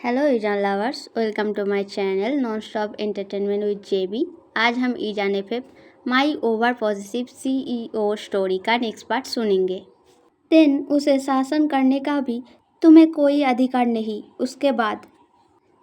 Hello ईजान lovers, welcome to my channel non stop entertainment with JB. आज हम ईजान FF my over positive CEO story का next part सुनेंगे। Then उसे शासन करने का भी तुम्हें कोई अधिकार नहीं। उसके बाद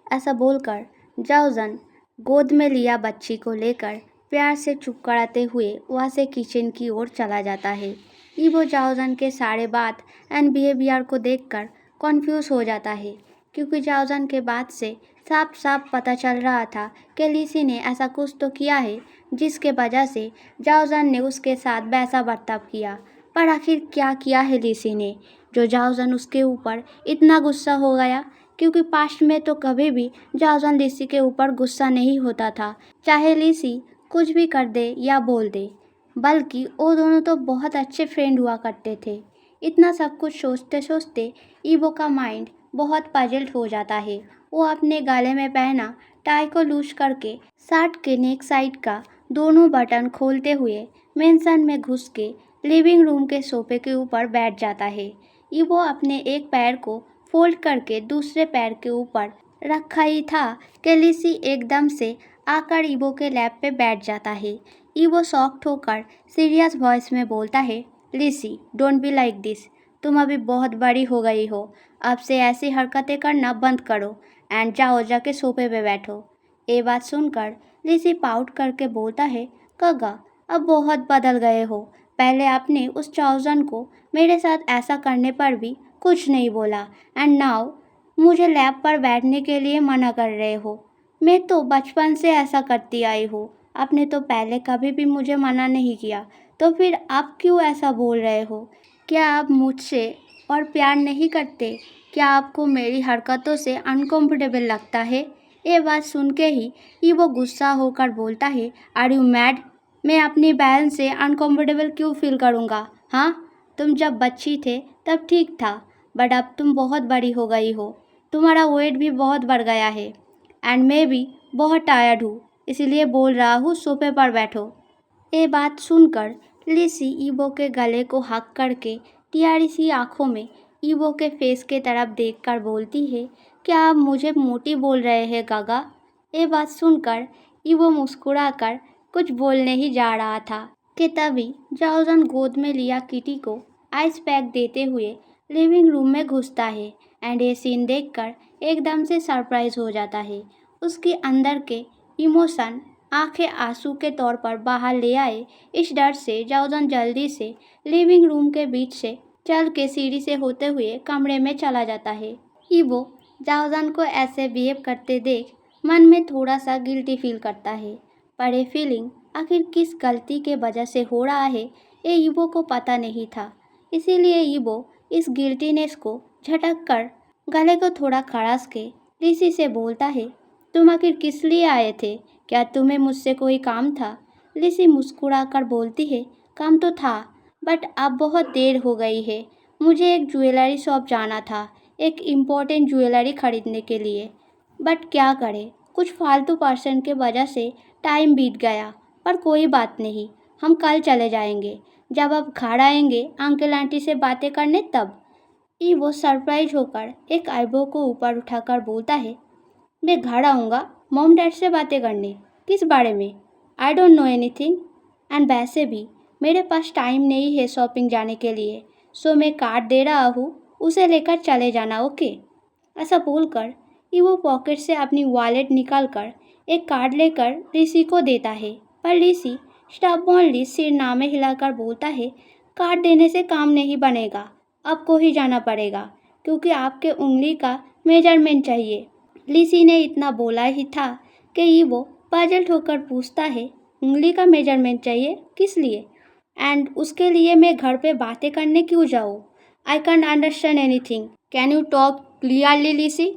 ऐसा बोलकर जाओजन गोद में लिया बच्ची को लेकर प्यार से चुप कराते हुए वहाँ से किचन की ओर चला जाता है। ईवो जाओजन के सारे बात एंड बिहेवियर को देखकर कॉन्फ्यूज हो जाता है, क्योंकि जाओजन के बात से साफ साफ पता चल रहा था कि लीसी ने ऐसा कुछ तो किया है जिसके वजह से जाओजन ने उसके साथ वैसा बर्ताव किया। पर आखिर क्या किया है लीसी ने जो जाओजन उसके ऊपर इतना गुस्सा हो गया? क्योंकि पास्ट में तो कभी भी जाओजन लीसी के ऊपर गुस्सा नहीं होता था, चाहे लीसी कुछ भी कर दे या बोल दे। बल्कि वो दोनों तो बहुत अच्छे फ्रेंड हुआ करते थे। इतना सब कुछ सोचते सोचते ईवो का माइंड बहुत पजल्ड हो जाता है। वो अपने गले में पहना टाई को लूज करके शर्ट के नेक साइड का दोनों बटन खोलते हुए मेंशन में घुस के लिविंग रूम के सोफे के ऊपर बैठ जाता है। ईवो अपने एक पैर को फोल्ड करके दूसरे पैर के ऊपर रखा ही था कि लिसी एकदम से आकर ईवो के लैप पे बैठ जाता है। ईवो शॉक्ड होकर सीरियस वॉइस में बोलता है, लिसी डोंट बी लाइक दिस। तुम अभी बहुत बड़ी हो गई हो, अब से ऐसी हरकतें करना बंद करो एंड जाओ जाके सोफे पे बैठो। ये बात सुनकर लिसी पाउट करके बोलता है, कगा अब बहुत बदल गए हो। पहले आपने उस चाउजन को मेरे साथ ऐसा करने पर भी कुछ नहीं बोला एंड नाउ मुझे लैब पर बैठने के लिए मना कर रहे हो। मैं तो बचपन से ऐसा करती आई हूँ, आपने तो पहले कभी भी मुझे मना नहीं किया, तो फिर आप क्यों ऐसा बोल रहे हो? क्या आप मुझसे और प्यार नहीं करते? क्या आपको मेरी हरकतों से अनकंफर्टेबल लगता है? ये बात सुन के ही वो गुस्सा होकर बोलता है, आर यू मैड? मैं अपनी बहन से अनकंफर्टेबल क्यों फील करूँगा? हाँ, तुम जब बच्ची थे तब ठीक था, बट अब तुम बहुत बड़ी हो गई हो, तुम्हारा वेट भी बहुत बढ़ गया है एंड मैं भी बहुत टायर्ड हूँ, इसीलिए बोल रहा हूँ सोफे पर बैठो। ये बात सुनकर लिसी ईवो के गले को हक करके टियारी सी आँखों में ईवो के फेस के तरफ देखकर बोलती है, क्या आप मुझे मोटी बोल रहे हैं गागा? ये बात सुनकर ईवो मुस्कुराकर कुछ बोलने ही जा रहा था कि तभी जाओजन गोद में लिया किटी को आइस पैक देते हुए लिविंग रूम में घुसता है एंड ये सीन देखकर एकदम से सरप्राइज हो जाता है। उसके अंदर के इमोशन आंखें आंसू के तौर पर बाहर ले आए। इस डर से जाओजन जल्दी से लिविंग रूम के बीच से चल के सीढ़ी से होते हुए कमरे में चला जाता है। ईवो जाओजन को ऐसे बिहेव करते देख मन में थोड़ा सा गिल्टी फील करता है, पर ये फीलिंग आखिर किस गलती के वजह से हो रहा है ये ईवो को पता नहीं था। इसीलिए ईवो इस गिल्टीनेस को झटक कर गले को थोड़ा खड़ास के ऋषि से बोलता है, तुम आखिर किस लिए आए थे? क्या तुम्हें मुझसे कोई काम था? लिसी मुस्कुराकर बोलती है, काम तो था, बट अब बहुत देर हो गई है। मुझे एक ज्वेलरी शॉप जाना था, एक इम्पोर्टेंट ज्वेलरी खरीदने के लिए, बट क्या करें, कुछ फालतू पर्सन के वजह से टाइम बीत गया। पर कोई बात नहीं, हम कल चले जाएंगे, जब आप घर आएंगे अंकल आंटी से बातें करने तब। वो सरप्राइज होकर एक आईब्रो को ऊपर उठाकर बोलता है, मैं घर आऊँगा मॉम डैड से बातें करने। किस बारे में? I don't know anything and वैसे भी मेरे पास टाइम नहीं है शॉपिंग जाने के लिए, सो मैं कार्ड दे रहा हूँ, उसे लेकर चले जाना, ओके? ऐसा बोलकर वो पॉकेट से अपनी वॉलेट निकालकर एक कार्ड लेकर ऋषि को देता है, पर ऋषि स्टबॉर्नली सिर नामे हिलाकर बोलता है, कार्ड देने से काम नहीं बनेगा, आपको ही जाना पड़ेगा, क्योंकि आपके उंगली का मेजरमेंट चाहिए। लिसी ने इतना बोला ही था कि वो पजल्ड होकर पूछता है, उंगली का मेजरमेंट चाहिए किस लिए? एंड उसके लिए मैं घर पे बातें करने क्यों जाऊँ? I can't understand anything, can you talk clearly लिसी?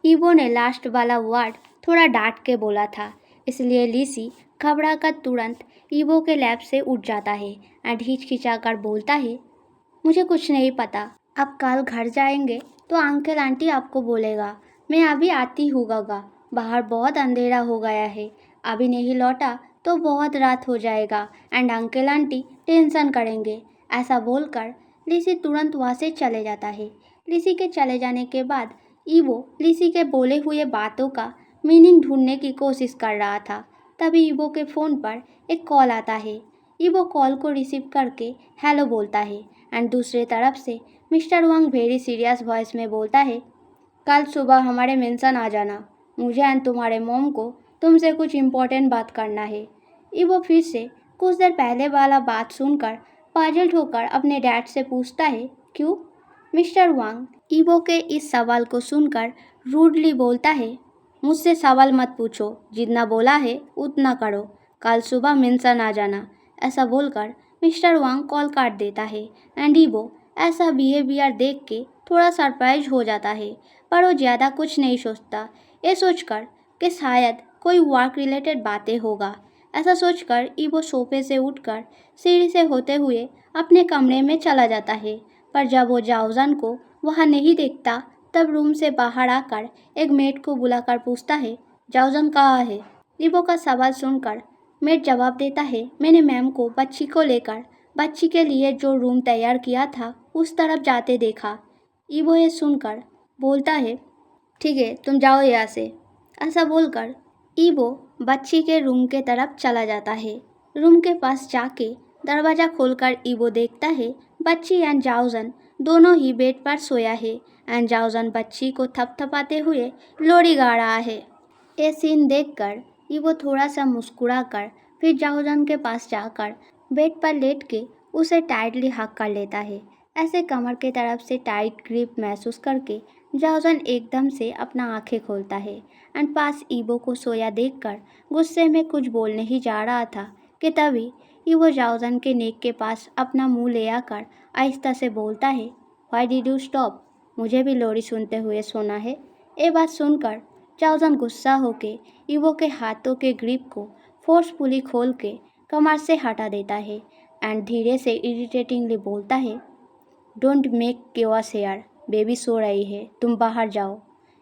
ईवो ने लास्ट वाला वर्ड थोड़ा डांट के बोला था, इसलिए लिसी घबरा कर तुरंत ईवो के लैब से उठ जाता है एंड हिचकिचाकर बोलता है, मुझे कुछ नहीं पता, आप कल घर जाएंगे तो अंकल आंटी आपको बोलेगा, मैं अभी आती हूँ गागा, बाहर बहुत अंधेरा हो गया है, अभी नहीं लौटा तो बहुत रात हो जाएगा एंड अंकल आंटी टेंशन करेंगे। ऐसा बोलकर लिसी तुरंत वहाँ से चले जाता है। लिसी के चले जाने के बाद ईवो लिसी के बोले हुए बातों का मीनिंग ढूंढने की कोशिश कर रहा था। तभी ईवो के फ़ोन पर एक कॉल आता है। ईवो कॉल को रिसीव करके हेलो बोलता है एंड दूसरे तरफ से मिस्टर वांग वेरी सीरियस वॉइस में बोलता है, कल सुबह हमारे मेंशन आ जाना। मुझे एंड तुम्हारे मॉम को तुमसे कुछ इम्पोर्टेंट बात करना है। ईवो फिर से कुछ देर पहले वाला बात सुनकर पाजल्ड होकर अपने डैड से पूछता है, क्यों? मिस्टर वांग ईवो के इस सवाल को सुनकर रूडली बोलता है, मुझसे सवाल मत पूछो, जितना बोला है उतना करो, कल सुबह मेंशन आ जाना। ऐसा बोलकर मिस्टर वांग कॉल काट देता है एंड ईवो ऐसा बिहेवियर देख के थोड़ा सरप्राइज हो जाता है, पर वो ज़्यादा कुछ नहीं सोचता, ये सोचकर कि शायद कोई वर्क रिलेटेड बातें होगा। ऐसा सोचकर ईवो सोफे से उठकर सीढ़ी से होते हुए अपने कमरे में चला जाता है, पर जब वो जाओजन को वहाँ नहीं देखता तब रूम से बाहर आकर एक मेड को बुलाकर पूछता है, जाओजन कहाँ है? ईवो का सवाल सुनकर मेड जवाब देता है, मैंने मैम को बच्ची को लेकर बच्ची के लिए जो रूम तैयार किया था उस तरफ जाते देखा। ईवो ये सुनकर बोलता है, ठीक है तुम जाओ यहाँ से। ऐसा बोलकर ईवो बच्ची के रूम के तरफ चला जाता है। रूम के पास जाके दरवाज़ा खोलकर ईवो देखता है बच्ची एंड जाओजन दोनों ही बेड पर सोया है एंड जाओजन बच्ची को थपथपाते हुए लोरी गा रहा है। ये सीन देखकर ईवो थोड़ा सा मुस्कुरा कर फिर जाओजन के पास जाकर बेड पर लेट के उसे टाइटली हग कर लेता है। ऐसे कमर के तरफ से टाइट ग्रिप महसूस करके जाओजन एकदम से अपना आंखें खोलता है एंड पास ईवो को सोया देखकर गुस्से में कुछ बोलने ही जा रहा था कि तभी ईवो जाओजन के नेक के पास अपना मुंह ले आकर आहिस्ता से बोलता है, व्हाई डिड यू स्टॉप? मुझे भी लोरी सुनते हुए सोना है। ये बात सुनकर जाओजन गुस्सा होके ईवो के हाथों के ग्रिप को फोर्सफुली खोल के कमर से हटा देता है एंड धीरे से इरिटेटिंगली बोलता है, don't make chaos here, baby सो रही है, तुम बाहर जाओ।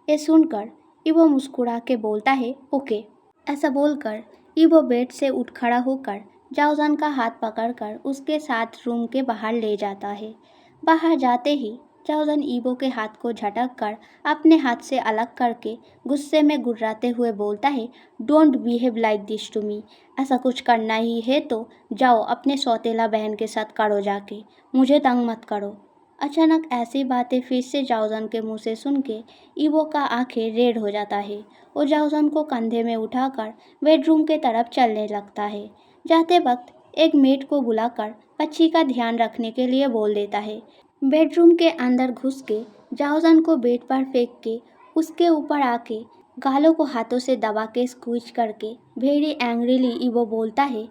ये सुनकर ईवो मुस्कुरा के बोलता है, ओके। ऐसा बोलकर ईवो बेड से उठ खड़ा होकर जाओजन का हाथ पकड़कर उसके साथ रूम के बाहर ले जाता है। बाहर जाते ही जाओजन ईवो के हाथ को झटक कर अपने हाथ से अलग करके गुस्से में गुर्राते हुए बोलता है, don't behave like this to me. ऐसा कुछ करना ही है तो जाओ अपने सौतेला बहन के साथ करो जाके, मुझे तंग मत करो। अचानक ऐसी बातें फिर से जाओजन के मुंह से सुन के ईवो का आंखें रेड हो जाता है। वो जाओजन को कंधे में उठाकर बेडरूम के तरफ चलने लगता है। जाते वक्त एक मेड को बुलाकर बच्ची का ध्यान रखने के लिए बोल देता है। बेडरूम के अंदर घुस के जाओजन को बेड पर फेंक के उसके ऊपर आके गालों को हाथों से दबा के स्क्वीज करके वेरी एंग्रीली ईवो बोलता है,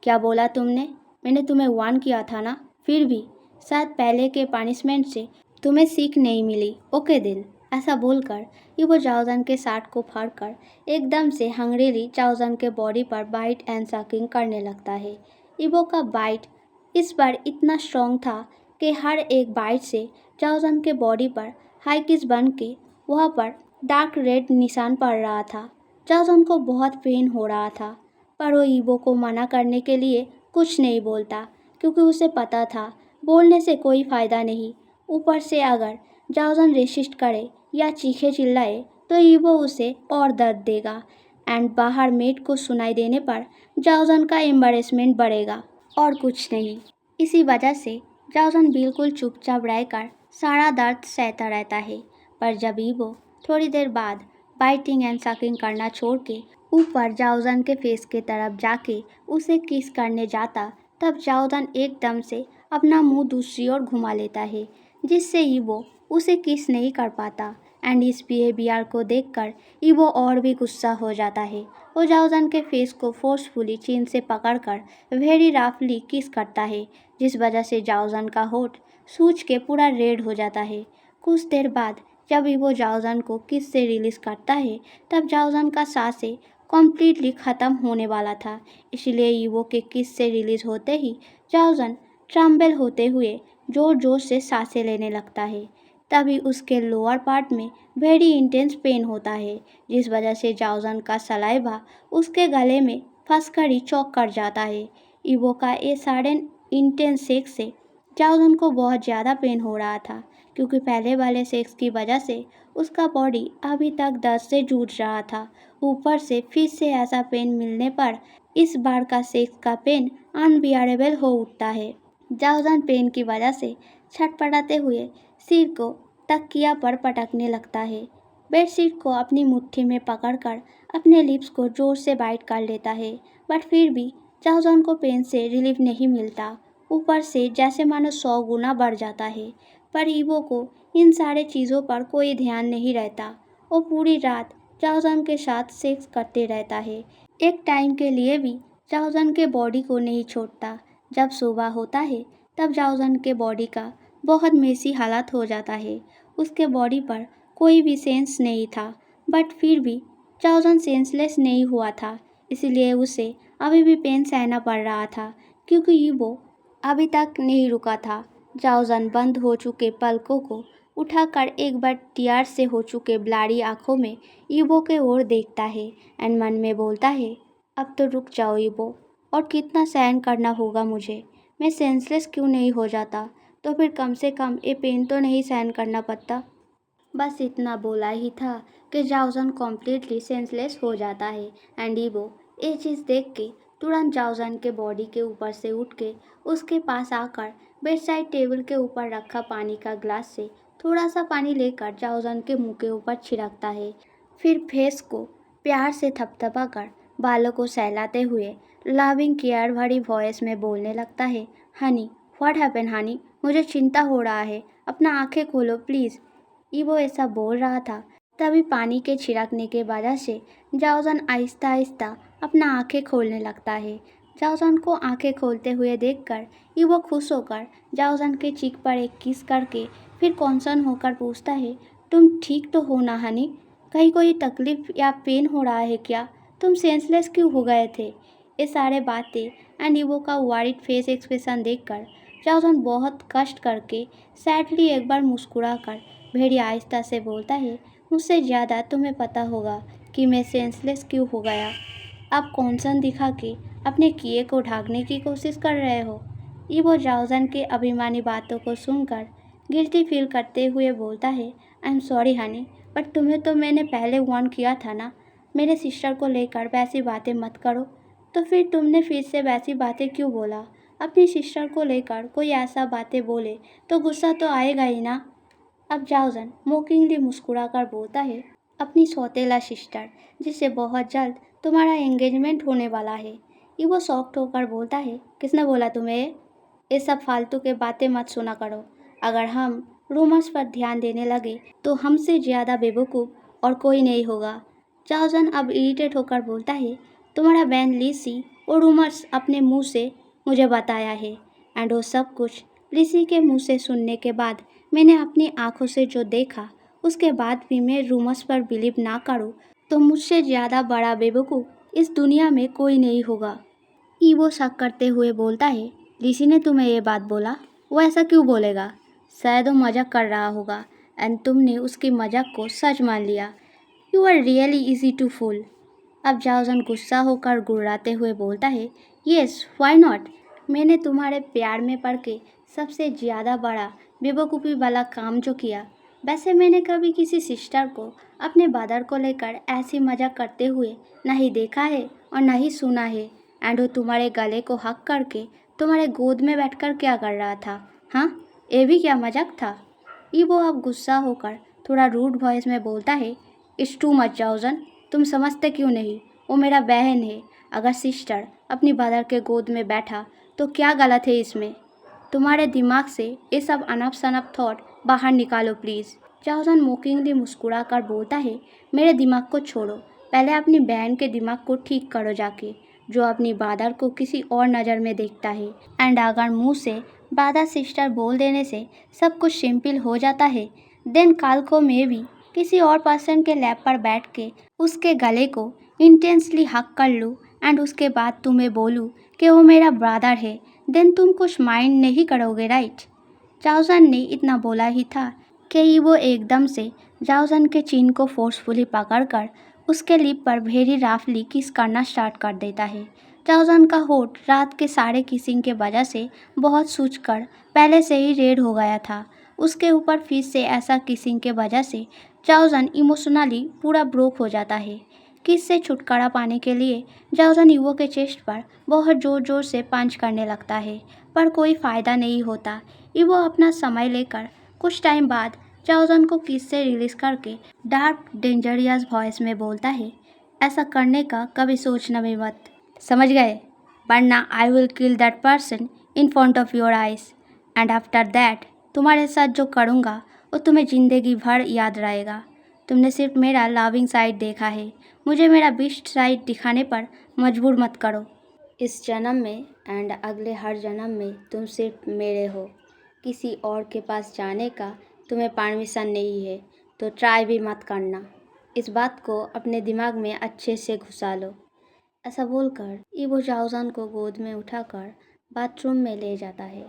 क्या बोला तुमने? मैंने तुम्हें वार्न किया था ना, फिर भी शायद पहले के पनिशमेंट से तुम्हें सीख नहीं मिली, ओके दिल। ऐसा बोलकर ईवो जाओजन के शर्ट को फाड़कर एकदम से हंग्रीली जाओजन के बॉडी पर बाइट एंड सकिंग करने लगता है। ईवो का बाइट इस बार इतना स्ट्रॉन्ग था कि हर एक बाइट से जाओजन के बॉडी पर हाई किस बन के वहाँ पर डार्क रेड निशान पड़ रहा था। जाओजन को बहुत पेन हो रहा था, पर वो ईवो को मना करने के लिए कुछ नहीं बोलता, क्योंकि उसे पता था बोलने से कोई फ़ायदा नहीं। ऊपर से अगर जाओजन रेसिस्ट करे या चीखे चिल्लाए तो ईवो उसे और दर्द देगा एंड बाहर मेड को सुनाई देने पर जाओजन का एम्बैरेसमेंट बढ़ेगा और कुछ नहीं। इसी वजह से जाओजन बिल्कुल चुपचाप रहकर सारा दर्द सहता रहता है। पर जब ईवो थोड़ी देर बाद बाइटिंग एंड सकिंग करना छोड़ के ऊपर जाओजन के फेस के तरफ जाके उसे किस करने जाता, तब जाओजन एकदम से अपना मुंह दूसरी ओर घुमा लेता है, जिससे ईवो उसे किस नहीं कर पाता एंड इस बिहेवियर को देखकर ईवो और भी गुस्सा हो जाता है। वो जाओजन के फेस को फोर्सफुली चीन से पकड़कर वेरी रफली किस करता है, जिस वजह से जाओजन का होठ सूज के पूरा रेड हो जाता है। कुछ देर बाद जब ईवो जाओजन को किस से रिलीज करता है तब जाओजन का सांसें कम्प्लीटली ख़त्म होने वाला था, इसलिए ईवो के किस से रिलीज होते ही जाओजन ट्रम्बल होते हुए जोर जोर से सांसें लेने लगता है। तभी उसके लोअर पार्ट में वेरी इंटेंस पेन होता है, जिस वजह से जाओजन का सलाइवा उसके गले में फंसकर ही चौक कर जाता है। ईवो का ये सडन इंटेंस सेक्स से जाओजन को बहुत ज़्यादा पेन हो रहा था, क्योंकि पहले वाले सेक्स की वजह से उसका बॉडी अभी तक दर्द से जूझ रहा था। ऊपर से फिर से ऐसा पेन मिलने पर इस बार का सेक्स का पेन अनबियरेबल हो उठता है। जाओजान पेन की वजह से छटपटाते हुए सिर को तकिया पर पटकने लगता है। बेडशीट को अपनी मुट्ठी में पकड़कर अपने लिप्स को जोर से बाइट कर लेता है, बट फिर भी जाओजान को पेन से रिलीफ नहीं मिलता। ऊपर से जैसे मानो 100 गुना बढ़ जाता है। पर ईवो को इन सारे चीज़ों पर कोई ध्यान नहीं रहता। वो पूरी रात जाओजान के साथ सेक्स करते रहता है। एक टाइम के लिए भी जाओजान के बॉडी को नहीं छोड़ता। जब सुबह होता है तब जाओजान के बॉडी का बहुत मेसी हालत हो जाता है। उसके बॉडी पर कोई भी सेंस नहीं था, बट फिर भी जाओजान सेंसलेस नहीं हुआ था, इसलिए उसे अभी भी पेन सहना पड़ रहा था, क्योंकि वो अभी तक नहीं रुका था। जाओजान बंद हो चुके पलकों को उठाकर एक बार टीयर से हो चुके ब्लाडी आंखों में ईवो के ओर देखता है एंड मन में बोलता है, अब तो रुक जाओ ईवो, और कितना सहन करना होगा मुझे। मैं सेंसलेस क्यों नहीं हो जाता, तो फिर कम से कम ये पेन तो नहीं सहन करना पड़ता। बस इतना बोला ही था कि जाओजान कॉम्प्लीटली सेंसलेस हो जाता है एंड ईवो ये चीज़ देख के तुरंत जाओजान के बॉडी के ऊपर से उठ के उसके पास आकर बेड साइड टेबल के ऊपर रखा पानी का ग्लास से थोड़ा सा पानी लेकर जाओजान के मुंह के ऊपर छिड़कता है। फिर फेस को प्यार से थपथपा कर बालों को सहलाते हुए लविंग केयर भरी वॉइस में बोलने लगता है, हनी व्हाट हैपन हनी, मुझे चिंता हो रहा है, अपना आंखें खोलो प्लीज़। ईवो ऐसा बोल रहा था तभी पानी के छिड़कने के वजह से जाओजान आहिस्ता आहिस्ता अपना आंखें खोलने लगता है। जाओजान को आंखें खोलते हुए देखकर ईवो खुश होकर जाओजान के चीक पर एक किस करके फिर कॉन्सर्न होकर पूछता है, तुम ठीक तो हो ना हनी, कहीं कोई तकलीफ या पेन हो रहा है क्या, तुम सेंसलेस क्यों हो गए थे। ये सारे बातें एंड ईवो का वारिड फेस एक्सप्रेशन देखकर जाओजान बहुत कष्ट करके सैडली एक बार मुस्कुरा कर भेड़िया आहिस्ता से बोलता है, मुझसे ज़्यादा तुम्हें पता होगा कि मैं सेंसलेस क्यों हो गया। आप कॉन्सर्न दिखा के अपने किए को ढांकने की कोशिश कर रहे हो। ईवो जाओजान के अभिमानी बातों को सुनकर गिल्टी फील करते हुए बोलता है, I am sorry Honey, but तुम्हें तो मैंने पहले वार्न किया था ना, मेरे सिस्टर को लेकर वैसी बातें मत करो। तो फिर तुमने फिर से वैसी बातें क्यों बोला। अपनी सिस्टर को लेकर कोई ऐसा बातें बोले तो गुस्सा तो आएगा ही ना। अब जाओजान मोकिंगली मुस्कुरा कर बोलता है, अपनी सौतेला सिस्टर जिससे बहुत जल्द तुम्हारा एंगेजमेंट होने वाला है। ये वो शॉक्ड होकर बोलता है, किसने बोला तुम्हें, ये सब फालतू के बातें मत सुना करो। अगर हम रूमर्स पर ध्यान देने लगे तो हमसे ज़्यादा बेवकूफ़ और कोई नहीं होगा। जाओजान अब इरिटेट होकर बोलता है, तुम्हारा बहन लिसी वो रूमर्स अपने मुंह से मुझे बताया है, एंड वो सब कुछ लिसी के मुंह से सुनने के बाद मैंने अपनी आंखों से जो देखा उसके बाद भी मैं रूमर्स पर बिलीव ना करूं तो मुझसे ज़्यादा बड़ा बेवकूफ़ इस दुनिया में कोई नहीं होगा। ईवो शक करते हुए बोलता है, लिसी ने तुम्हें ये बात बोला, वो ऐसा क्यों बोलेगा, शायद वो मजाक कर रहा होगा एंड तुमने उसकी मजाक को सच मान लिया। You are really easy to fool. अब जाओजान गुस्सा होकर गुर्राते हुए बोलता है, येस व्हाई नॉट, मैंने तुम्हारे प्यार में पड़ के सबसे ज़्यादा बड़ा बेवकूफ़ी वाला काम जो किया। वैसे मैंने कभी किसी सिस्टर को अपने ब्रदर को लेकर ऐसी मजाक करते हुए नहीं देखा है और नहीं सुना है। एंड वो तुम्हारे गले को हक करके तुम्हारे गोद में बैठकर क्या कर रहा था, हाँ, ये भी क्या मजाक था। ईवो अब गुस्सा होकर थोड़ा रूड वॉइस में बोलता है, इट्स टू मच जाओजान, तुम समझते क्यों नहीं, वो मेरा बहन है। अगर सिस्टर अपनी ब्रदर के गोद में बैठा तो क्या गलत है इसमें। तुम्हारे दिमाग से ये सब अनप शनप थॉट बाहर निकालो प्लीज़। जाओजान मोकिंगली मुस्कुरा कर बोलता है, मेरे दिमाग को छोड़ो, पहले अपनी बहन के दिमाग को ठीक करो जाके, जो अपनी ब्रदर को किसी और नज़र में देखता है। एंड अगर मुंह से ब्रदर सिस्टर बोल देने से सब कुछ सिंपल हो जाता है, देन कल को मैं भी किसी और पर्सन के लैब पर बैठ के उसके गले को इंटेंसली हक कर लूँ एंड उसके बाद तुम्हें बोलूँ कि वो मेरा ब्रदर है, देन तुम कुछ माइंड नहीं करोगे राइट। जाओजान ने इतना बोला ही था कि वो एकदम से जाओजान के चिन को फोर्सफुली पकड़कर उसके लिप पर वेरी रफली किस करना स्टार्ट कर देता है। जाओजान का होठ रात के सारे किसिंग के वजह से बहुत सूज कर पहले से ही रेड हो गया था। उसके ऊपर फिर से ऐसा किसिंग के वजह से जाओजन इमोशनली पूरा ब्रोक हो जाता है। किस से छुटकारा पाने के लिए जाओजन ईवो के चेस्ट पर बहुत ज़ोर ज़ोर से पंच करने लगता है, पर कोई फ़ायदा नहीं होता। ईवो अपना समय लेकर कुछ टाइम बाद जाओजन को किस से रिलीज करके डार्क डेंजरियस वॉइस में बोलता है, ऐसा करने का कभी सोचना भी मत, समझ गए? वरना I will kill that person in front of your eyes and after that तुम्हारे साथ जो करूँगा वो तुम्हें ज़िंदगी भर याद रहेगा। तुमने सिर्फ मेरा लविंग साइड देखा है, मुझे मेरा बेस्ट साइड दिखाने पर मजबूर मत करो। इस जन्म में एंड अगले हर जन्म में तुम सिर्फ मेरे हो। किसी और के पास जाने का तुम्हें परमिशन नहीं है, तो ट्राई भी मत करना। इस बात को अपने दिमाग में अच्छे से घुसा लो। ऐसा बोलकर ईवो जाओजान को गोद में उठाकर बाथरूम में ले जाता है।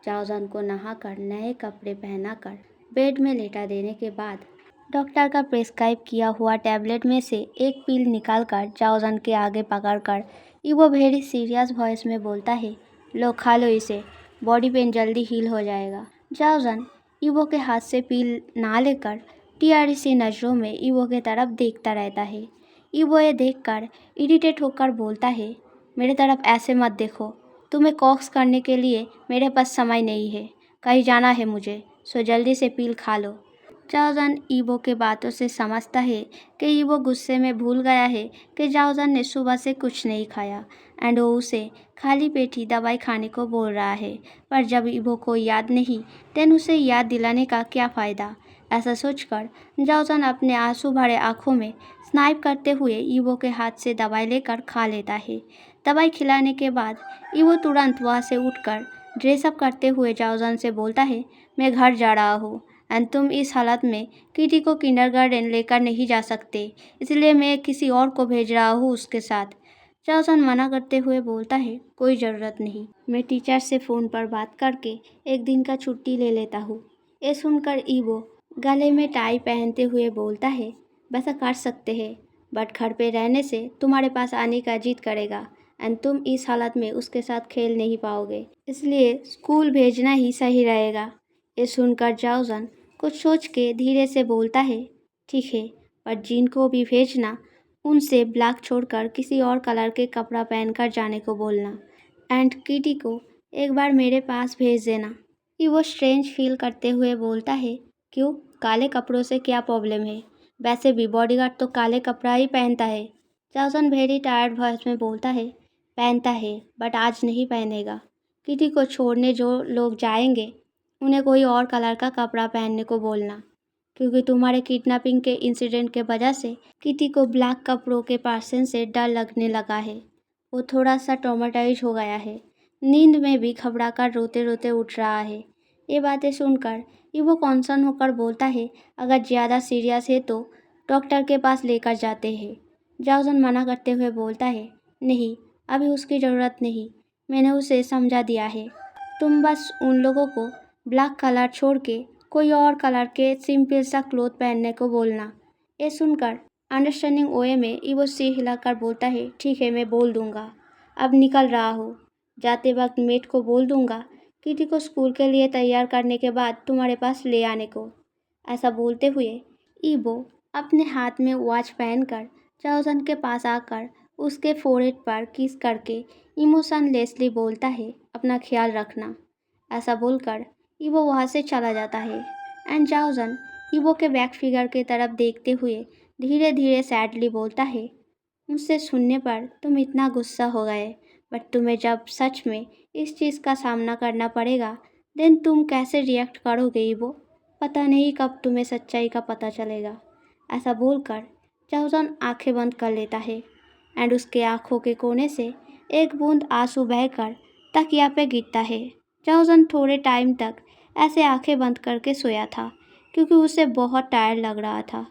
जाओजान को नहाकर नए कपड़े पहनाकर बेड में लेटा देने के बाद डॉक्टर का प्रिस्क्राइब किया हुआ टैबलेट में से एक पिल निकालकर जाओजान के आगे पकड़कर ईवो वेरी सीरियस वॉइस में बोलता है, लो खा लो इसे, बॉडी पेन जल्दी हील हो जाएगा। जाओजान ईवो के हाथ से पिल ना लेकर टीआरई सी नज़रों में ईवो की तरफ देखता रहता है। ईवो ये देखकर इरिटेट होकर बोलता है, मेरे तरफ ऐसे मत देखो, तुम्हें कॉक्स करने के लिए मेरे पास समय नहीं है, कहीं जाना है मुझे, सो जल्दी से पिल खा लो। जाओजान ईवो के बातों से समझता है कि ईवो गुस्से में भूल गया है कि जाओजान ने सुबह से कुछ नहीं खाया एंड वो उसे खाली पेट ही दवाई खाने को बोल रहा है। पर जब ईवो को याद नहीं, देन उसे याद दिलाने का क्या फ़ायदा। ऐसा सोचकर जाओजान अपने आंसू भरे आंखों में स्नाइप करते हुए ईवो के हाथ से दवाई लेकर खा लेता है। दवाई खिलाने के बाद ईवो तुरंत वहाँ से उठकर ड्रेसअप करते हुए जाओजान से बोलता है, मैं घर जा रहा हूँ एंड तुम इस हालत में किटी को किंडरगार्टन लेकर नहीं जा सकते, इसलिए मैं किसी और को भेज रहा हूँ उसके साथ। जाओजान मना करते हुए बोलता है, कोई ज़रूरत नहीं, मैं टीचर से फ़ोन पर बात करके एक दिन का छुट्टी ले लेता हूँ। ये सुनकर ईवो गले में टाई पहनते हुए बोलता है, वैसा कर सकते हैं, बट घर पे रहने से तुम्हारे पास आने का जिद करेगा एंड तुम इस हालत में उसके साथ खेल नहीं पाओगे, इसलिए स्कूल भेजना ही सही रहेगा। ये सुनकर जाओजान कुछ सोच के धीरे से बोलता है, ठीक है, पर जिनको भी भेजना उनसे ब्लैक छोड़कर किसी और कलर के कपड़ा पहनकर जाने को बोलना एंड किटी को एक बार मेरे पास भेज देना। कि वो स्ट्रेंज फील करते हुए बोलता है, क्यों, काले कपड़ों से क्या प्रॉब्लम है, वैसे भी बॉडीगार्ड तो काले कपड़ा ही पहनता है। जाओजान वेरी टायर्ड वॉइस में बोलता है, पहनता है बट आज नहीं पहनेगा। किटी को छोड़ने जो लोग जाएंगे उन्हें कोई और कलर का कपड़ा पहनने को बोलना, क्योंकि तुम्हारे किडनैपिंग के इंसिडेंट के वजह से किटी को ब्लैक कपड़ों के पर्सन से डर लगने लगा है। वो थोड़ा सा ट्रॉमेटाइज हो गया है, नींद में भी घबरा कर रोते रोते उठ रहा है। ये बातें सुनकर वो कॉन्सर्न होकर बोलता है, अगर ज़्यादा सीरियस है तो डॉक्टर के पास लेकर जाते हैं। जाओजान मना करते हुए बोलता है, नहीं, अभी उसकी ज़रूरत नहीं, मैंने उसे समझा दिया है, तुम बस उन लोगों को ब्लैक कलर छोड़ के कोई और कलर के सिंपल सा क्लोथ पहनने को बोलना। ये सुनकर अंडरस्टैंडिंग ओए में ईवो सिर हिलाकर बोलता है, ठीक है, मैं बोल दूंगा, अब निकल रहा हूँ, जाते वक्त मेट को बोल दूंगा किटी को स्कूल के लिए तैयार करने के बाद तुम्हारे पास ले आने को। ऐसा बोलते हुए ईवो अपने हाथ में वॉच पहनकर जाओजान के पास आकर उसके फोरहेड पर किस करके इमोशनलेसली बोलता है, अपना ख्याल रखना। ऐसा बोलकर ईवो वहाँ से चला जाता है एंड जाओजान ईवो के बैक फिगर की तरफ देखते हुए धीरे धीरे सैडली बोलता है, मुझसे सुनने पर तुम इतना गुस्सा हो गए, बट तुम्हें जब सच में इस चीज़ का सामना करना पड़ेगा देन तुम कैसे रिएक्ट करोगे ईवो, पता नहीं कब तुम्हें सच्चाई का पता चलेगा। ऐसा बोलकर जाओजान आंखें बंद कर लेता है एंड उसके आँखों के कोने से एक बूंद आंसू बहकर तकिया पे गिरता है। जाओजान थोड़े टाइम तक ऐसे आंखें बंद करके सोया था, क्योंकि उसे बहुत टायर्ड लग रहा था।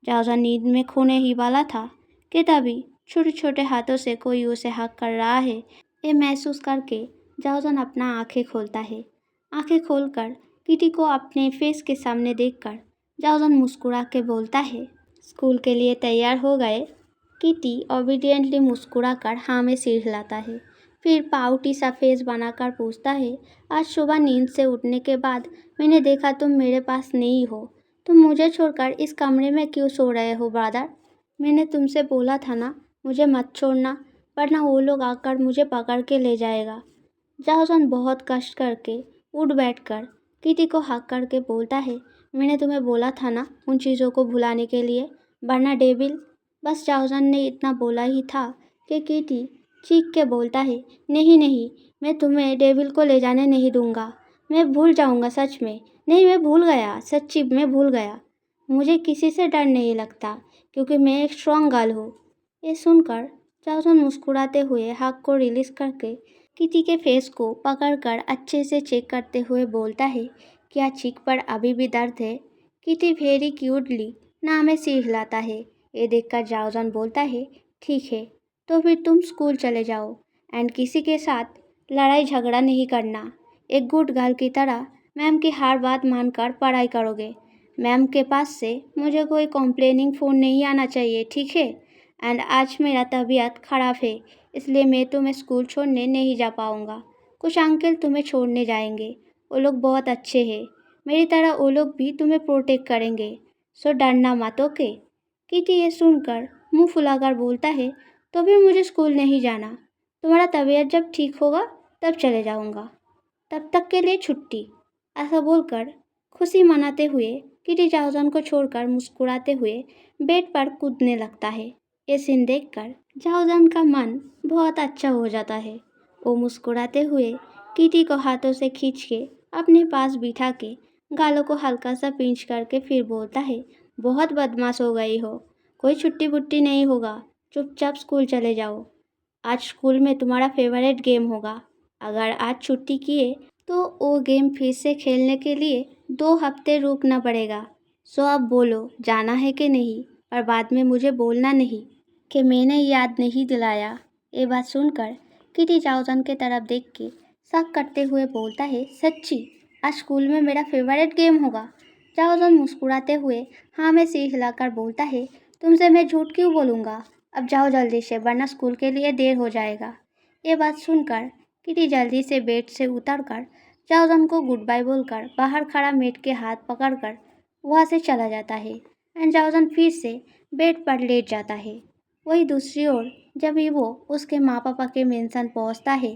जाओजान नींद में खोने ही वाला था कि तभी छोटे छोटे हाथों से कोई उसे हक कर रहा है। ये महसूस करके जाओजान अपना आंखें खोलता है। आंखें खोलकर किटी को अपने फेस के सामने देखकर जाओजान मुस्कुरा के बोलता है, स्कूल के लिए तैयार हो गए? किटी ओबीडियंटली मुस्कुरा कर हाँ में सिर हिलाता है। फिर पाउटी सा फेस बनाकर पूछता है, आज सुबह नींद से उठने के बाद मैंने देखा तुम मेरे पास नहीं हो। तुम मुझे छोड़कर इस कमरे में क्यों सो रहे हो ब्रदर? मैंने तुमसे बोला था ना मुझे मत छोड़ना, वरना वो लोग आकर मुझे पकड़ के ले जाएगा। जाहसन बहुत कष्ट करके उठ बैठकर किटी को हक करके बोलता है, मैंने तुम्हें बोला था ना उन चीज़ों को भुलाने के लिए, वरना डेविल। बस जाहसन ने इतना बोला ही था कि किटी चीख के बोलता है, नहीं नहीं, मैं तुम्हें डेविल को ले जाने नहीं दूंगा। मैं भूल जाऊंगा सच में। नहीं, मैं भूल गया, सच्ची मैं भूल गया। मुझे किसी से डर नहीं लगता क्योंकि मैं एक स्ट्रॉन्ग गर्ल हूँ। ये सुनकर जाहसन मुस्कुराते हुए हक को रिलीज करके किटी के फेस को पकड़कर अच्छे से चेक करते हुए बोलता है, क्या चीख पर अभी भी दर्द है? किटी वेरी क्यूटली ना में सिर हिलाता है। ये देखकर जाहसन बोलता है, ठीक है, तो फिर तुम स्कूल चले जाओ एंड किसी के साथ लड़ाई झगड़ा नहीं करना। एक गुड गर्ल की तरह मैम की हर बात मानकर पढ़ाई करोगे। मैम के पास से मुझे कोई कंप्लेनिंग फ़ोन नहीं आना चाहिए, ठीक है? एंड आज मेरा तबीयत ख़राब है, इसलिए मैं तुम्हें स्कूल छोड़ने नहीं जा पाऊँगा। कुछ अंकल तुम्हें छोड़ने जाएंगे, वो लोग बहुत अच्छे हैं। मेरी तरह वो लोग भी तुम्हें प्रोटेक्ट करेंगे, सो डरना मत, ओके? किटी ये सुनकर मुंह फुलाकर बोलता है, तो फिर मुझे स्कूल नहीं जाना। तुम्हारा तबीयत जब ठीक होगा तब चले जाऊँगा, तब तक के लिए छुट्टी। ऐसा बोलकर खुशी मनाते हुए किटी जाहसन को छोड़कर मुस्कुराते हुए बेड पर कूदने लगता है। ये सीन देखकर जाहसन का मन बहुत अच्छा हो जाता है। वो मुस्कुराते हुए किटी को हाथों से खींच के अपने पास बिठा के गालों को हल्का सा पिंच करके फिर बोलता है, बहुत बदमाश हो गई हो, कोई छुट्टी बुट्टी नहीं होगा, चुपचाप स्कूल चले जाओ। आज स्कूल में तुम्हारा फेवरेट गेम होगा। अगर आज छुट्टी किए तो वो गेम फिर से खेलने के लिए 2 हफ्ते रुकना पड़ेगा। सो अब बोलो जाना है कि नहीं, और बाद में मुझे बोलना नहीं कि मैंने याद नहीं दिलाया। ये बात सुनकर किटी जाओसन के तरफ देख के शक करते हुए बोलता है, सच्ची आज स्कूल में मेरा फेवरेट गेम होगा? जाओसन मुस्कुराते हुए हाँ में सिर हिलाकर बोलता है, तुमसे मैं झूठ क्यों बोलूँगा? अब जाओ जल्दी से, वरना स्कूल के लिए देर हो जाएगा। ये बात सुनकर किटी जल्दी से बेड से उतरकर जाओसन को गुड बाय बोलकर बाहर खड़ा मेट के हाथ पकड़कर वहाँ से चला जाता है एंड जाओसन फिर से बेड पर लेट जाता है। वही दूसरी ओर जब वो उसके माँ पापा के मेंशन पहुँचता है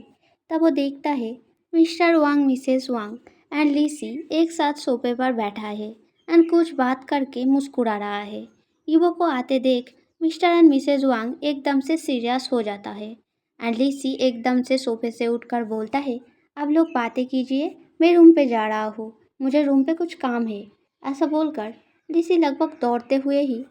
तब वो देखता है mister Wang, Mrs Wang and लीसी एक साथ सोफे पर बैठा है एंड कुछ बात करके मुस्कुरा रहा है। ईवो को आते देख मिस्टर एंड मिसेस वांग एकदम से सीरियस हो जाता है एंड लीसी एकदम से सोफे से उठकर बोलता है, आप लोग बातें कीजिए, मैं रूम पे जा रहा हूँ, मुझे रूम पे कुछ काम है। ऐसा बोलकर लीसी लगभग दौड़ते हुए ही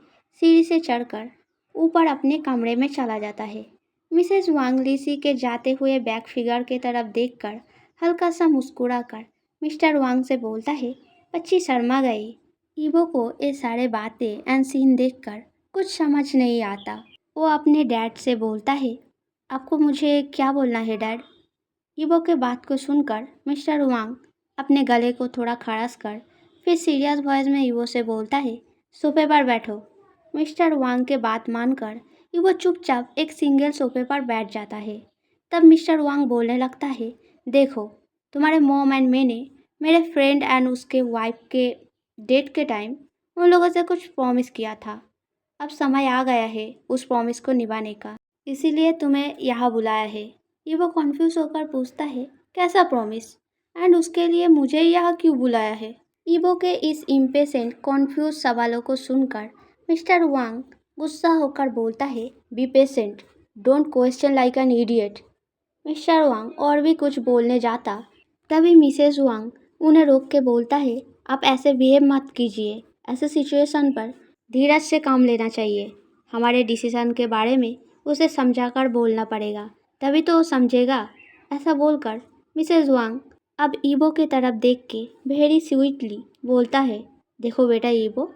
सीढ़ी से चढ़कर ऊपर अपने कमरे में चला जाता है। मिसेस वांग लीसी के जाते हुए बैक फिगर के तरफ देखकर हल्का सा मुस्कुराकर मिस्टर वांग से बोलता है, बच्ची शर्मा गई। ईवो को ये सारे बातें एंड सीन देखकर कुछ समझ नहीं आता। वो अपने डैड से बोलता है, आपको मुझे क्या बोलना है डैड? ईवो के बात को सुनकर मिस्टर वांग अपने गले को थोड़ा खड़ास कर फिर सीरियस वॉइस में ईवो से बोलता है, सोफे पर बैठो। मिस्टर वांग के बात मानकर ईवो चुपचाप एक सिंगल सोफे पर बैठ जाता है। तब मिस्टर वांग बोलने लगता है, देखो तुम्हारे मॉम एंड मैंने मेरे फ्रेंड एंड उसके वाइफ के डेट के टाइम उन लोगों से कुछ प्रॉमिस किया था। अब समय आ गया है उस प्रॉमिस को निभाने का, इसीलिए तुम्हें यहाँ बुलाया है। ये वो कन्फ्यूज होकर पूछता है, कैसा प्रॉमिस एंड उसके लिए मुझे यहाँ क्यों बुलाया है? ईवो के इस इम्पेशेंट कॉन्फ्यूज सवालों को सुनकर मिस्टर वांग गुस्सा होकर बोलता है, be patient, don't question like an idiot. Mister वांग और भी कुछ बोलने जाता तभी मिसेस वांग उन्हें रोक के बोलता है, आप ऐसे बिहेव मत कीजिए, ऐसे सिचुएशन पर धीरज से काम लेना चाहिए। हमारे डिसीजन के बारे में उसे समझाकर बोलना पड़ेगा, तभी तो वो समझेगा। ऐसा बोलकर मिसेस वांग अब ईवो की तरफ देख के वेरी स्वीटली बोलता है, देखो बेटा ईवो,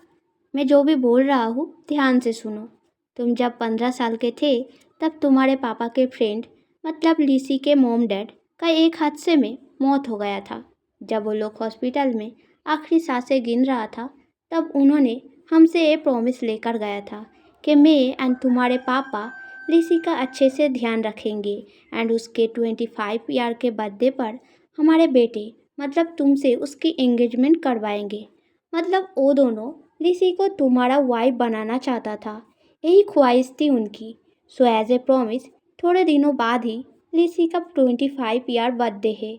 मैं जो भी बोल रहा हूँ ध्यान से सुनो। तुम जब 15 साल के थे तब तुम्हारे पापा के फ्रेंड मतलब लीसी के मॉम डैड का एक हादसे में मौत हो गया था। जब वो लोग हॉस्पिटल में आखिरी सांसें गिन रहा था तब उन्होंने हमसे ये प्रॉमिस लेकर गया था कि मैं एंड तुम्हारे पापा लिसी का अच्छे से ध्यान रखेंगे एंड उसके 25 ईयर के बर्थडे पर हमारे बेटे मतलब तुमसे उसकी एंगेजमेंट करवाएंगे। मतलब वो दोनों लिसी को तुम्हारा वाइफ बनाना चाहता था, यही ख्वाहिश थी उनकी। सो एज ए प्रॉमिस थोड़े दिनों बाद ही लिसी का 25 ईयर बर्थडे है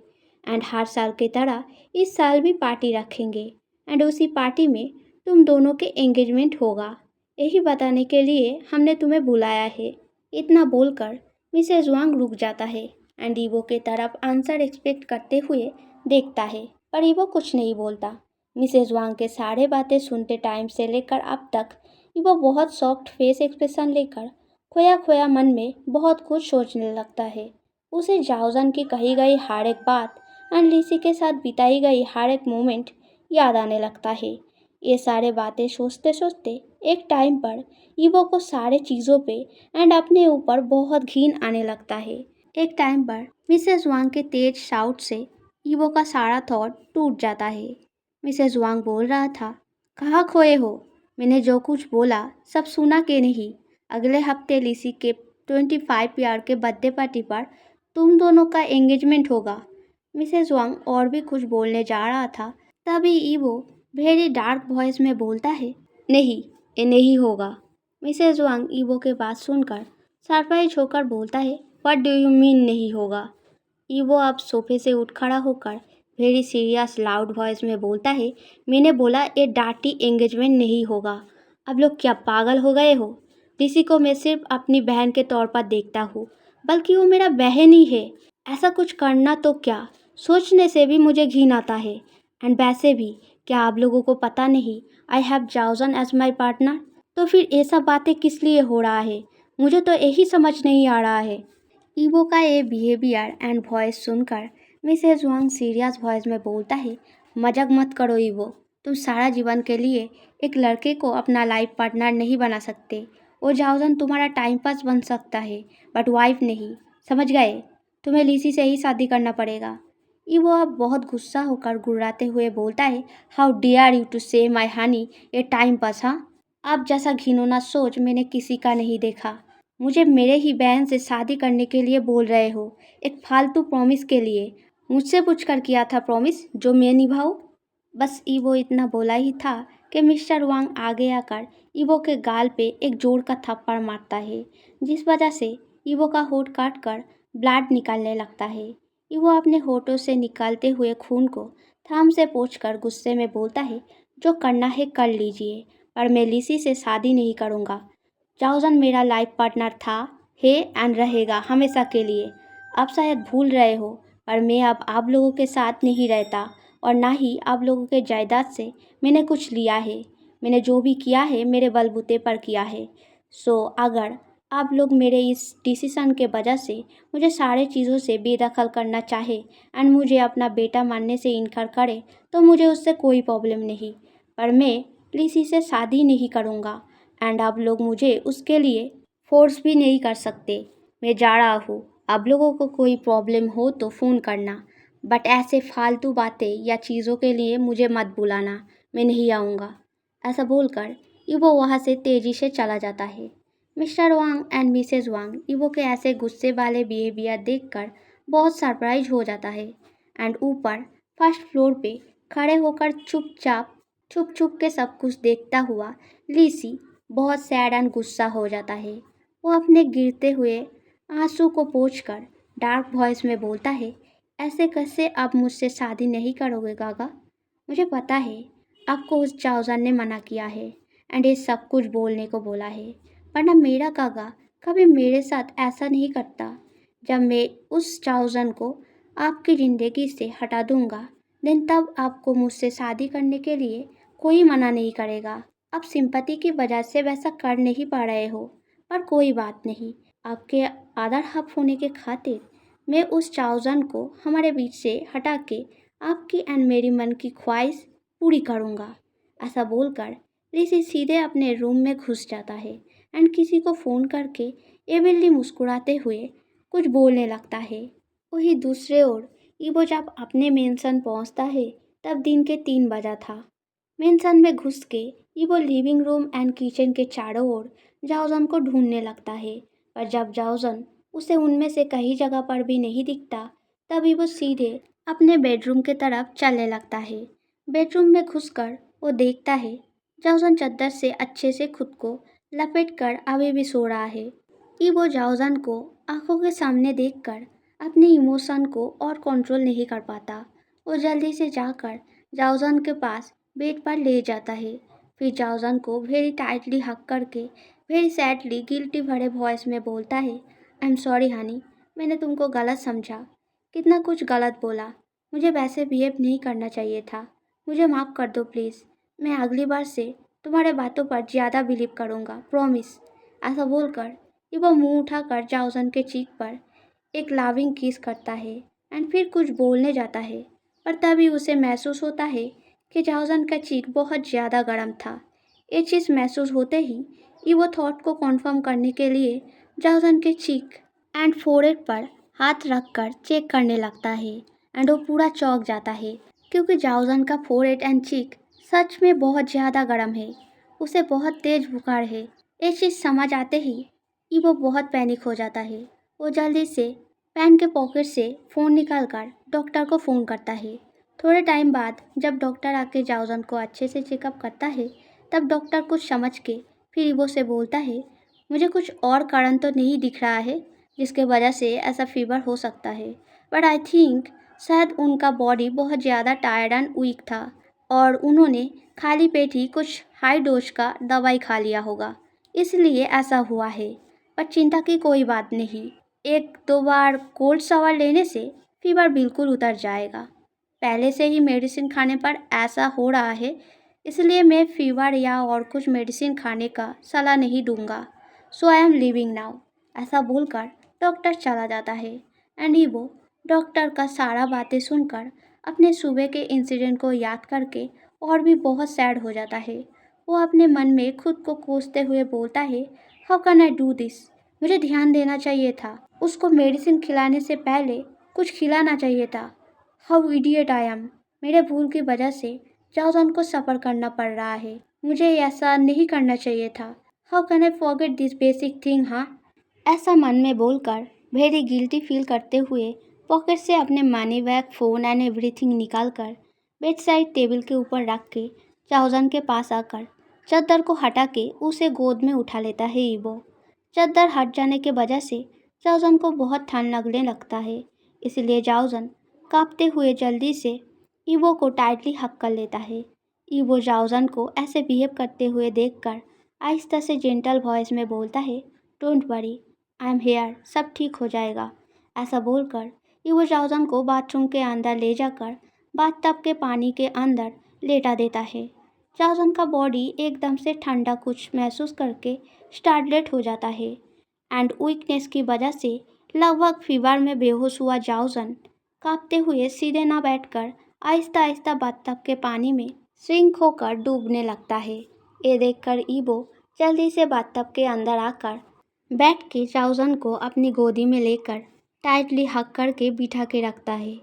एंड हर साल की तरह इस साल भी पार्टी रखेंगे एंड उसी पार्टी में तुम दोनों के एंगेजमेंट होगा, यही बताने के लिए हमने तुम्हें बुलाया है। इतना बोलकर मिसेज वांग रुक जाता है एंड ईवो के तरफ आंसर एक्सपेक्ट करते हुए देखता है, पर ईवो कुछ नहीं बोलता। मिसेज वांग के सारे बातें सुनते टाइम से लेकर अब तक ईवो बहुत सॉफ्ट फेस एक्सप्रेशन लेकर खोया खोया मन में बहुत कुछ सोचने लगता है। उसे जाओजन की कही गई हर एक बात एंड लिसी के साथ बिताई गई हर एक मोमेंट याद आने लगता है। ये सारे बातें सोचते सोचते एक टाइम पर ईवो को सारे चीज़ों पे एंड अपने ऊपर बहुत घिन आने लगता है। एक टाइम पर मिसेस वांग के तेज शाउट से ईवो का सारा थॉट टूट जाता है। मिसेस वांग बोल रहा था, कहाँ खोए हो? मैंने जो कुछ बोला सब सुना के नहीं? अगले हफ्ते लिसी के 25 ईयर के बर्थडे पार्टी पर तुम दोनों का एंगेजमेंट होगा। मिसेस वांग और भी कुछ बोलने जा रहा था, तभी ईवो वेरी डार्क वॉइस में बोलता है, नहीं, ये नहीं होगा। मिसेस वांग ईवो के बात सुनकर सरप्राइज होकर बोलता है, व्हाट डू यू मीन नहीं होगा? ईवो अब सोफे से उठ खड़ा होकर वेरी सीरियस लाउड वॉइस में बोलता है, मैंने बोला ये डार्टी एंगेजमेंट नहीं होगा। अब लोग क्या पागल हो गए हो? किसी को मैं सिर्फ अपनी बहन के तौर पर देखता हूँ, बल्कि वो मेरा बहन ही है। ऐसा कुछ करना तो क्या, सोचने से भी मुझे घिन आता है। एंड वैसे भी क्या आप लोगों को पता नहीं आई हैव जाओजन एज माई पार्टनर? तो फिर ये सब बातें किस लिए हो रहा है? मुझे तो यही समझ नहीं आ रहा है। ईवो का ये बिहेवियर एंड वॉइस सुनकर मिसेज वांग सीरियस वॉइस में बोलता है, मजाक मत करो ईवो, तुम सारा जीवन के लिए एक लड़के को अपना लाइफ पार्टनर नहीं बना सकते। वो जाओजन तुम्हारा टाइम पास बन सकता है बट वाइफ नहीं, समझ गए? तुम्हें लिसी से ही शादी करना पड़ेगा। ईवो अब बहुत गुस्सा होकर गुर्राते हुए बोलता है, हाउ डेयर यू टू से माई हनी ये टाइम पास? हाँ, आप जैसा घिनौना सोच मैंने किसी का नहीं देखा। मुझे मेरे ही बहन से शादी करने के लिए बोल रहे हो, एक फालतू प्रॉमिस के लिए। मुझसे पूछकर किया था प्रॉमिस जो मैं निभाऊं? बस ईवो इतना बोला ही था कि मिस्टर वांग आगे आकर ईवो के गाल पे एक जोर का थप्पड़ मारता है, जिस वजह से ईवो का होठ काट कर ब्लड निकलने लगता है। ईवो अपने होठों से निकलते हुए खून को थाम से पोंछकर गुस्से में बोलता है, जो करना है कर लीजिए, पर मैं लिसी से शादी नहीं करूँगा। जाओजन मेरा लाइफ पार्टनर था, है एंड रहेगा हमेशा के लिए। आप शायद भूल रहे हो, पर मैं अब आप लोगों के साथ नहीं रहता और ना ही आप लोगों के जायदाद से मैंने कुछ लिया है। मैंने जो भी किया है मेरे बलबूते पर किया है। सो अगर आप लोग मेरे इस डिसीज़न के वजह से मुझे सारे चीज़ों से बेदखल करना चाहे एंड मुझे अपना बेटा मानने से इनकार करे तो मुझे उससे कोई प्रॉब्लम नहीं, पर मैं लिसी से शादी नहीं करूँगा एंड आप लोग मुझे उसके लिए फोर्स भी नहीं कर सकते। मैं जा रहा हूँ, आप लोगों को कोई प्रॉब्लम हो तो फ़ोन करना, बट ऐसे फालतू बातें या चीज़ों के लिए मुझे मत बुलाना, मैं नहीं आऊँगा। ऐसा बोलकर ईवो वहाँ से तेज़ी से चला जाता है। Mister Wang and Mrs Wang ईवो के ऐसे गुस्से वाले बिहेवियर देखकर बहुत सरप्राइज हो जाता है एंड ऊपर फर्स्ट फ्लोर पे खड़े होकर चुपचाप छुप छुप के सब कुछ देखता हुआ लिसी बहुत सैड एंड गुस्सा हो जाता है। वो अपने गिरते हुए आंसू को पोंछकर डार्क वॉइस में बोलता है, ऐसे कैसे आप मुझसे शादी नहीं करोगे गागा? मुझे पता है आपको उस जाओजन ने मना किया है एंड ये सब कुछ बोलने को बोला है, वरना मेरा काका कभी मेरे साथ ऐसा नहीं करता। जब मैं उस जाओजन को आपकी ज़िंदगी से हटा दूंगा देन तब आपको मुझसे शादी करने के लिए कोई मना नहीं करेगा। आप सिंपैथी की वजह से वैसा कर नहीं पा रहे हो, पर कोई बात नहीं, आपके आदर हक होने के खातिर मैं उस जाओजन को हमारे बीच से हटा के आपकी एंड मेरी मन की ख्वाहिश पूरी करूँगा। ऐसा बोलकर ऋषि सीधे अपने रूम में घुस जाता है एंड किसी को फ़ोन करके एविलली मुस्कुराते हुए कुछ बोलने लगता है। वहीं दूसरे ओर ईवो जब अपने मेंशन पहुंचता है तब दिन के 3 बजा था। मेंशन में घुस के evo living room and kitchen के चारों ओर जाओजन को ढूंढने लगता है, पर जब जाओजन उसे उनमें से कहीं जगह पर भी नहीं दिखता, तभी वो सीधे अपने बेडरूम की तरफ चलने लगता है। बेडरूम में घुसकर वो देखता है जाओजन चादर से अच्छे से खुद को लपेट कर अभी भी सो रहा है। वो जाओजन को आंखों के सामने देखकर अपने इमोशन को और कंट्रोल नहीं कर पाता। वो जल्दी से जाकर जाओजन के पास बेड पर ले जाता है। फिर जाओजन को वेरी टाइटली हक करके वेरी सैडली गिल्टी भरे वॉइस में बोलता है, आई एम सॉरी हनी, मैंने तुमको गलत समझा, कितना कुछ गलत बोला, मुझे वैसे बिहेव नहीं करना चाहिए था, मुझे माफ़ कर दो प्लीज़, मैं अगली बार से तुम्हारे बातों पर ज़्यादा बिलीव करूँगा, प्रॉमिस। ऐसा बोलकर वो मुंह उठाकर जाओजन के चीक पर एक लाविंग किस करता है एंड फिर कुछ बोलने जाता है, पर तभी उसे महसूस होता है कि जाओजन का चीक बहुत ज़्यादा गर्म था। ये चीज़ महसूस होते ही वो थॉट को कन्फर्म करने के लिए जाओजन के चीक एंड फोrehead पर हाथ रखकर चेक करने लगता है एंड वो पूरा चौंक जाता है क्योंकि जाओजन का फोrehead एंड चीक सच में बहुत ज़्यादा गर्म है। उसे बहुत तेज बुखार है। ये चीज़ समझ आते ही वो बहुत पैनिक हो जाता है। वो जल्दी से पैंट के पॉकेट से फ़ोन निकालकर डॉक्टर को फ़ोन करता है। थोड़े टाइम बाद जब डॉक्टर आके जाओजन को अच्छे से चेकअप करता है, तब डॉक्टर कुछ समझ के फिर ईवो से बोलता है, मुझे कुछ और कारण तो नहीं दिख रहा है जिसके वजह से ऐसा फीवर हो सकता है, बट आई थिंक शायद उनका बॉडी बहुत ज़्यादा टायर्ड एंड वीक था और उन्होंने खाली पेट ही कुछ हाई डोज का दवाई खा लिया होगा, इसलिए ऐसा हुआ है। पर चिंता की कोई बात नहीं, एक दो बार कोल्ड शावर लेने से फीवर बिल्कुल उतर जाएगा। पहले से ही मेडिसिन खाने पर ऐसा हो रहा है, इसलिए मैं फीवर या और कुछ मेडिसिन खाने का सलाह नहीं दूंगा। सो आई एम लिविंग नाउ। ऐसा बोलकर डॉक्टर चला जाता है एंड वो डॉक्टर का सारा बातें सुनकर अपने सुबह के इंसिडेंट को याद करके और भी बहुत सैड हो जाता है। वो अपने मन में खुद को कोसते हुए बोलता है, how can I do this, मुझे ध्यान देना चाहिए था, उसको मेडिसिन खिलाने से पहले कुछ खिलाना चाहिए था। हाउ इडियट आई एम, मेरे भूल की वजह से जाओजन को सफ़र करना पड़ रहा है, मुझे ऐसा नहीं करना चाहिए था। How can I forget this basic thing. हाँ, ऐसा मन में बोलकर वेरी गिल्टी फील करते हुए पॉकेट से अपने money bag, phone and everything निकाल कर बेड साइड टेबल के ऊपर रख के जाओजन के पास आकर चादर को हटा के उसे गोद में उठा लेता है ईवो। चादर हट जाने के वजह से जाओजन को बहुत ठंड लगने लगता है, इसलिए जाओजन कांपते हुए जल्दी से ईवो को टाइटली हक कर लेता है। ईवो जाओजन को ऐसे बिहेव करते हुए देखकर आहिस्ता से जेंटल वॉइस में बोलता है, don't worry, I am here, सब ठीक हो जाएगा। ऐसा बोलकर ईवो जाओजन को बाथरूम के अंदर ले जाकर बाथटब के पानी के अंदर लेटा देता है। जाओजन का बॉडी एकदम से ठंडा कुछ महसूस करके स्टार्टलेट हो जाता है एंड वीकनेस की वजह से लगभग फीवर में बेहोश हुआ जाओजन कांपते हुए सीधे ना बैठकर आहिस्ता आहिस्ता बाथटब के पानी में सिंक होकर डूबने लगता है। ये देखकर ईवो जल्दी से बाथटब के अंदर आकर बैठ के जाओजन को अपनी गोदी में लेकर टाइटली हक करके बिठा के रखता है।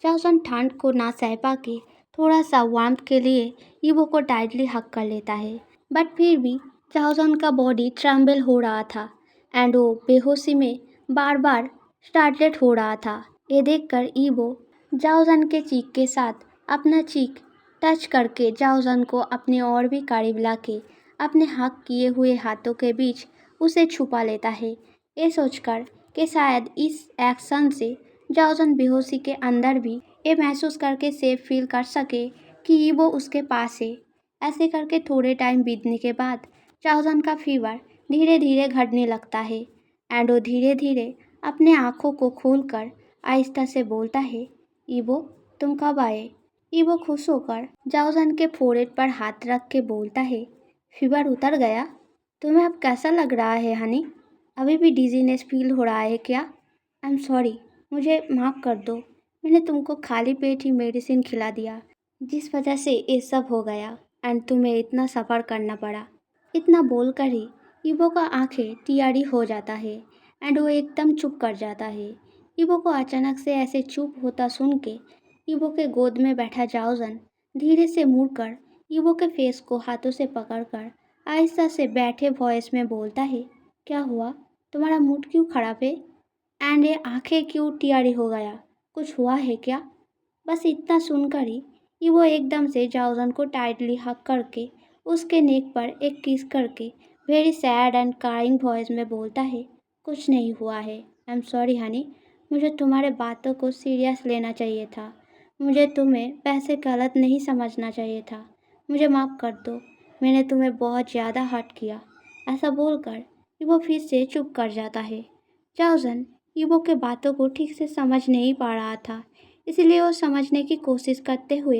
जाओजन ठंड को ना सह पाके थोड़ा सा वार्मथ के लिए ईवो को टाइटली हक कर लेता है, बट फिर भी जाओजन का बॉडी ट्रम्बल हो रहा था एंड वो बेहोशी में बार बार स्टार्टलेट हो रहा था। ये देखकर ईवो जाओजन के चीक के साथ अपना चीक टच करके जाओजन को अपने और भी करीब लाके अपने हक किए हुए हाथों के बीच उसे छुपा लेता है, ये सोचकर कि शायद इस एक्शन से जाओजन बेहोशी के अंदर भी ये महसूस करके सेफ फील कर सके कि वो उसके पास है। ऐसे करके थोड़े टाइम बीतने के बाद जाओजन का फीवर धीरे धीरे घटने लगता है एंड वो धीरे धीरे अपने आँखों को खोलकर आहिस्ता से बोलता है, ईवो तुम कब आए। ईवो खुश होकर जाओजन के फोrehead पर हाथ रख के बोलता है, फीवर उतर गया, तुम्हें अब कैसा लग रहा है हनी, अभी भी डिजीनेस फील हो रहा है क्या। आई एम सॉरी, मुझे माफ़ कर दो, मैंने तुमको खाली पेट ही मेडिसिन खिला दिया जिस वजह से ये सब हो गया एंड तुम्हें इतना सफ़र करना पड़ा। इतना बोलकर ही ईवो का आंखें टियारी हो जाता है एंड वो एकदम चुप कर जाता है। ईवो को अचानक से ऐसे चुप होता सुन के ईवो के गोद में बैठा जाओजन धीरे से मुड़कर ईवो के फेस को हाथों से पकड़कर आहिस्ता से बैठे वॉइस में बोलता है, क्या हुआ, तुम्हारा मूड क्यों खराब है? एंड ये आंखें क्यों टियारी हो गया? कुछ हुआ है क्या? बस इतना सुनकर ही वो एकदम से जाओजन को टाइटली हक करके उसके नेक पर एक किस करके very sad and crying voice में बोलता है, कुछ नहीं हुआ है। आई एम सॉरी हनी, मुझे तुम्हारे बातों को सीरियस लेना चाहिए था। मुझे तुम्हें वैसे गलत नहीं समझना चाहिए था। मुझे माफ़ कर दो, मैंने तुम्हें बहुत ज़्यादा हर्ट किया। ऐसा बोलकर वो फिर से चुप कर जाता है। जाओजन ईवो के बातों को ठीक से समझ नहीं पा रहा था, इसलिए वो समझने की कोशिश करते हुए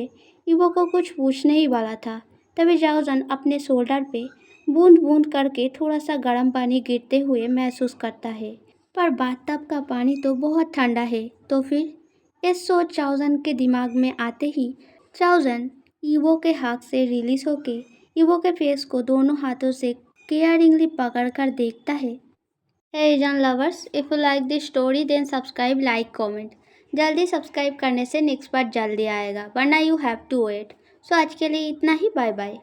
ईवो को कुछ पूछने ही वाला था। तभी जाओजन अपने शोल्डर पे बूंद बूंद करके थोड़ा सा गर्म पानी गिरते हुए महसूस करता है। पर बाथटब का पानी तो बहुत ठंडा है। तो फिर इस सोच जाओजन के दिमाग में आते ही जाओजन ईवो के हाथ से रिलीज होके ईवो के फेस को दोनों हाथों से केयरिंगली पकड़कर देखता है। हे एजन lovers, if you like this story then subscribe, like, comment. जल्दी सब्सक्राइब करने से नेक्स्ट पार्ट जल्दी आएगा, वरना you have to wait. So आज के लिए इतना ही। Bye bye.